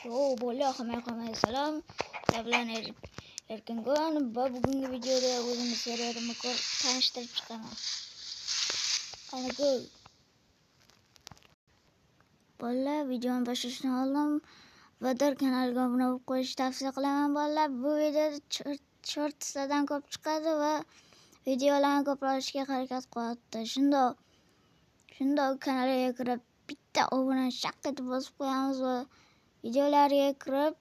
Bo'ldi, hammaga salom. Sizlar bilan Erkingon va bugungi videoda o'zimiz seriyalimni tanishtirib chiqaman. Qani ku. Bolalar, videoni boshlashdan oldin Vadar kanaliga obuna bo'lib qo'yishni tavsiya qilaman bolalar. Bu videoda shortlardan ko'p chiqadi va videolarni ko'p olishga harakat qilyapti. Shundoq kanaliga kirib bitta obunani shaq etib bosib qo'yamiz va videolarga kirib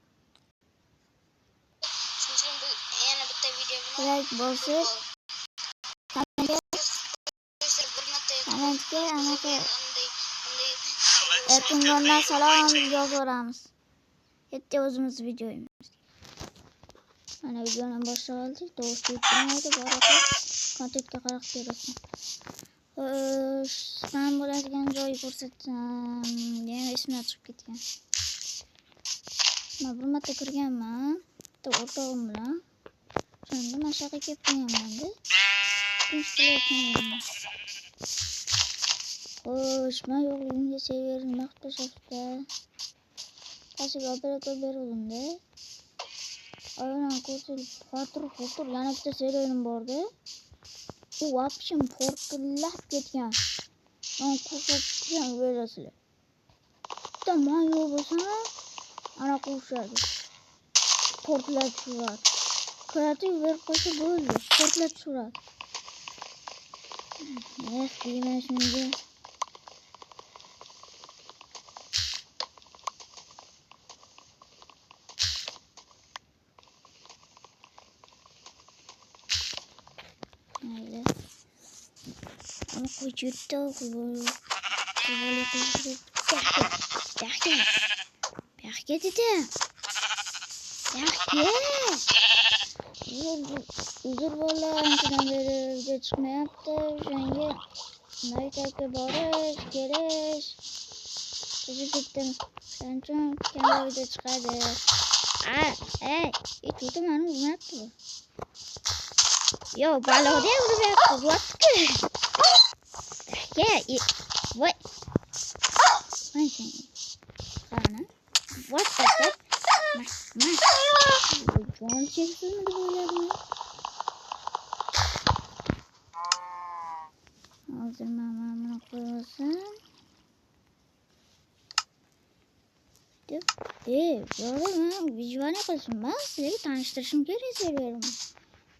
like bosib kommentga anaqa Erkingondan salom yozaveramiz. Yetti o'zimiz videoyimiz. Mana videoni boshlab oldik. To'g'ri yetmaydi, barakah. Kontentga qarab ko'rasan. Spam bo'ladigan joyi ko'rsatsam, yana esimdan chiqib ketgan. Men bir marta kirganman, bitta o'rtog'im bilan. Shunda mashaqqa kelib qo'yganman-da. Xo'sh, men yo'qligimga severni maqtashibdi. Qashiga operator berildim-da. Aynan ko'rsangiz, xotir yana bitta seriyalim bor-da. U vapshim portlab ketgan. Men ko'rsatgan berasizlar. Bitta men yo'q bo'lsam, ana qo'shadi. Portlab tushiradi. Kreativ berib qo'ysa bo'ldi. Portlab tushiradi. Deyman shunga. Mayli. Ama ko'chirdi Yaxga dedi. Uzr bola, anchadan beri video chiqmayapti. O'shanga maktabga borish, kelish. O'zib ketdim. Shuning uchun kamda video chiqadi. Hech o'tmani urmayapti bu. Yo, baloda uryapti, bo'pti. Voy. Qani? What? Jon cheksizmi deb o'yladim. Hozir mana buni qo'yasam. Yo'qmi? Vijvani qilsinmi? Sizlarga tanishtirishim kerak seriyalimni.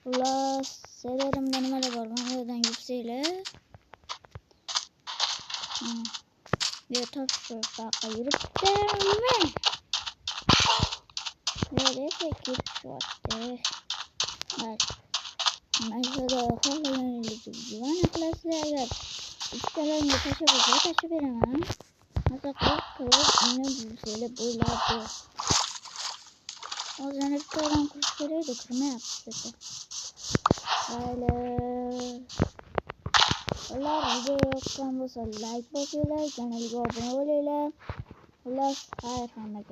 Xullas, seriyalimda nimalar bor? Mana yerdan yursanglar. Bu topshiriq baqa yuribdimi? Nereye gidiyordu? Mesela havalanıcı güvenlik klasları üstlerine taşı veremem. Mesela kılıç yine büyüseyle boylardı. O zaman hep doğran kuşları da kırma yaptı. Böyle. Onlar video yoktan olsa like basıyorlar, kanalıma abone oluyorlar. Allah hayır hamle.